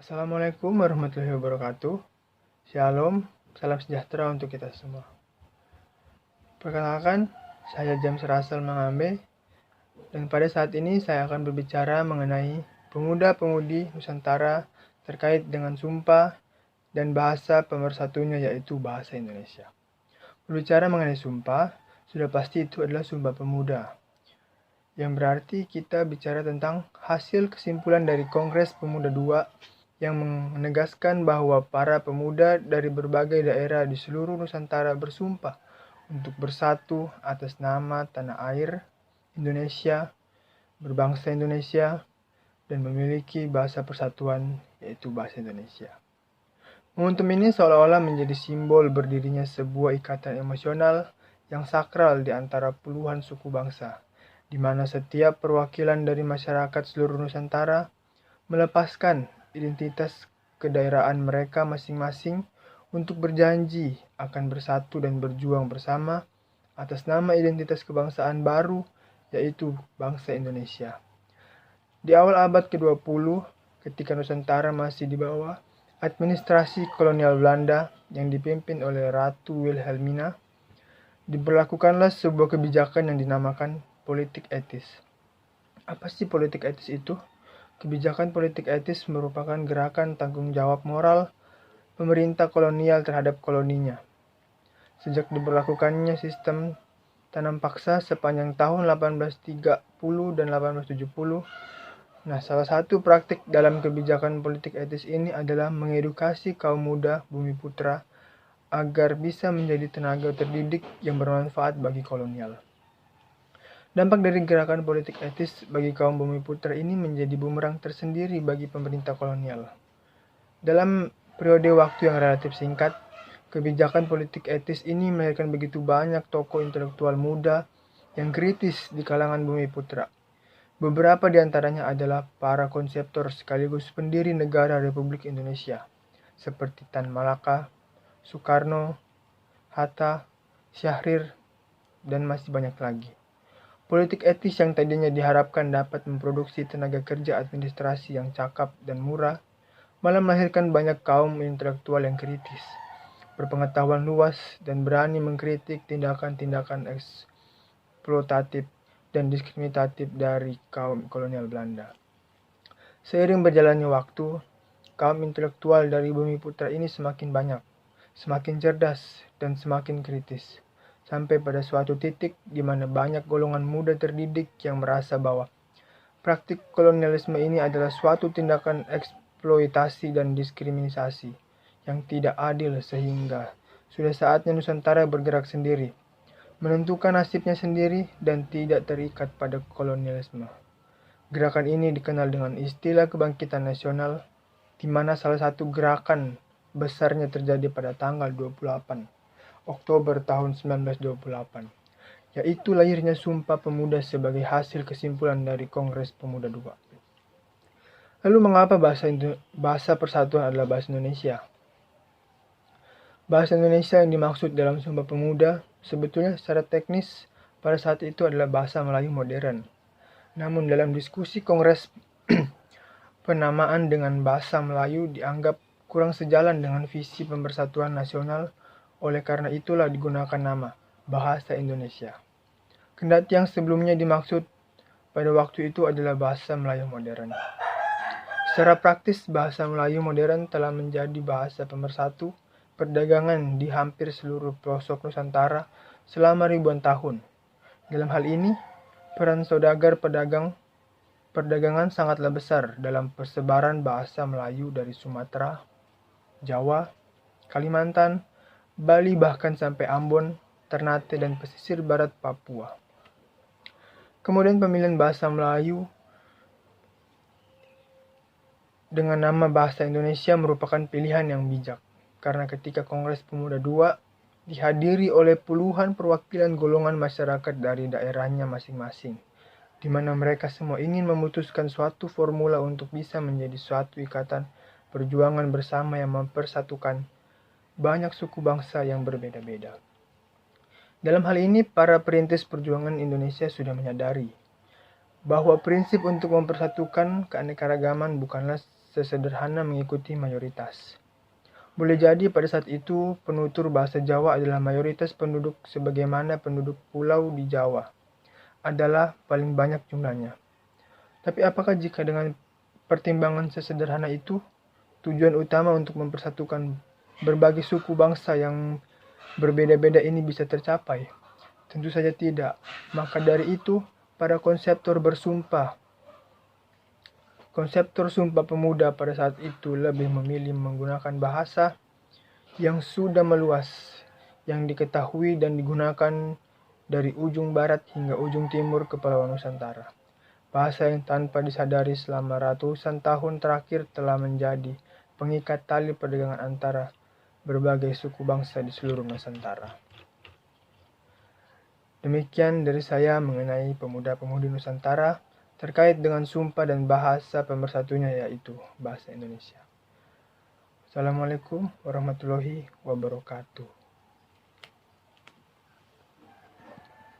Assalamualaikum warahmatullahi wabarakatuh. Shalom, salam sejahtera untuk kita semua. Perkenalkan, saya James Russell Mangambe, dan pada saat ini saya akan berbicara mengenai pemuda-pemudi Nusantara terkait dengan sumpah dan bahasa pemersatunya, yaitu bahasa Indonesia. Berbicara mengenai sumpah, sudah pasti itu adalah Sumpah Pemuda, yang berarti kita bicara tentang hasil kesimpulan dari Kongres Pemuda II yang menegaskan bahwa para pemuda dari berbagai daerah di seluruh Nusantara bersumpah untuk bersatu atas nama tanah air Indonesia, berbangsa Indonesia, dan memiliki bahasa persatuan, yaitu bahasa Indonesia. Momentum ini seolah-olah menjadi simbol berdirinya sebuah ikatan emosional yang sakral di antara puluhan suku bangsa, di mana setiap perwakilan dari masyarakat seluruh Nusantara melepaskan identitas kedaerahan mereka masing-masing untuk berjanji akan bersatu dan berjuang bersama atas nama identitas kebangsaan baru, yaitu bangsa Indonesia. Di awal abad ke-20, ketika Nusantara masih di bawah administrasi kolonial Belanda yang dipimpin oleh Ratu Wilhelmina, diberlakukanlah sebuah kebijakan yang dinamakan politik etis. Apa sih politik etis itu? Kebijakan politik etis merupakan gerakan tanggung jawab moral pemerintah kolonial terhadap koloninya. Sejak diberlakukannya sistem tanam paksa sepanjang tahun 1830 dan 1870, salah satu praktik dalam kebijakan politik etis ini adalah mengedukasi kaum muda Bumiputra agar bisa menjadi tenaga terdidik yang bermanfaat bagi kolonial. Dampak dari gerakan politik etis bagi kaum Bumiputra ini menjadi bumerang tersendiri bagi pemerintah kolonial. Dalam periode waktu yang relatif singkat, kebijakan politik etis ini melahirkan begitu banyak tokoh intelektual muda yang kritis di kalangan Bumiputra. Beberapa di antaranya adalah para konseptor sekaligus pendiri negara Republik Indonesia, seperti Tan Malaka, Soekarno, Hatta, Syahrir, dan masih banyak lagi. Politik etis yang tadinya diharapkan dapat memproduksi tenaga kerja administrasi yang cakap dan murah, malah melahirkan banyak kaum intelektual yang kritis, berpengetahuan luas, dan berani mengkritik tindakan-tindakan eksploitatif dan diskriminatif dari kaum kolonial Belanda. Seiring berjalannya waktu, kaum intelektual dari Bumiputra ini semakin banyak, semakin cerdas, dan semakin kritis. Sampai pada suatu titik di mana banyak golongan muda terdidik yang merasa bahwa praktik kolonialisme ini adalah suatu tindakan eksploitasi dan diskriminasi yang tidak adil, sehingga sudah saatnya Nusantara bergerak sendiri, menentukan nasibnya sendiri dan tidak terikat pada kolonialisme. Gerakan ini dikenal dengan istilah kebangkitan nasional, di mana salah satu gerakan besarnya terjadi pada tanggal 28 Oktober tahun 1928, yaitu lahirnya Sumpah Pemuda sebagai hasil kesimpulan dari Kongres Pemuda II. Lalu mengapa bahasa persatuan adalah bahasa Indonesia? Bahasa Indonesia yang dimaksud dalam Sumpah Pemuda sebetulnya secara teknis pada saat itu adalah bahasa Melayu modern. Namun dalam diskusi Kongres, penamaan dengan bahasa Melayu dianggap kurang sejalan dengan visi pemersatuan nasional. Oleh karena itulah digunakan nama Bahasa Indonesia. Kendati yang sebelumnya dimaksud pada waktu itu adalah bahasa Melayu modern. Secara praktis, bahasa Melayu modern telah menjadi bahasa pemersatu perdagangan di hampir seluruh pelosok Nusantara selama ribuan tahun. Dalam hal ini, peran saudagar perdagangan sangatlah besar dalam persebaran bahasa Melayu dari Sumatera, Jawa, Kalimantan, Bali, bahkan sampai Ambon, Ternate, dan pesisir barat Papua. Kemudian pemilihan bahasa Melayu dengan nama Bahasa Indonesia merupakan pilihan yang bijak, karena ketika Kongres Pemuda II dihadiri oleh puluhan perwakilan golongan masyarakat dari daerahnya masing-masing, di mana mereka semua ingin memutuskan suatu formula untuk bisa menjadi suatu ikatan perjuangan bersama yang mempersatukan banyak suku bangsa yang berbeda-beda. Dalam hal ini, para perintis perjuangan Indonesia sudah menyadari bahwa prinsip untuk mempersatukan keanekaragaman bukanlah sesederhana mengikuti mayoritas. Boleh jadi pada saat itu penutur bahasa Jawa adalah mayoritas penduduk sebagaimana penduduk pulau di Jawa adalah paling banyak jumlahnya. Tapi apakah jika dengan pertimbangan sesederhana itu, tujuan utama untuk mempersatukan berbagai suku bangsa yang berbeda-beda ini bisa tercapai? Tentu saja tidak. Maka dari itu, para konseptor Sumpah Pemuda pada saat itu lebih memilih menggunakan bahasa yang sudah meluas, yang diketahui dan digunakan dari ujung barat hingga ujung timur Kepulauan Nusantara. Bahasa yang tanpa disadari selama ratusan tahun terakhir telah menjadi pengikat tali perdagangan antara berbagai suku bangsa di seluruh Nusantara. Demikian dari saya mengenai pemuda-pemudi Nusantara terkait dengan sumpah dan bahasa pemersatunya, yaitu bahasa Indonesia. Assalamualaikum warahmatullahi wabarakatuh.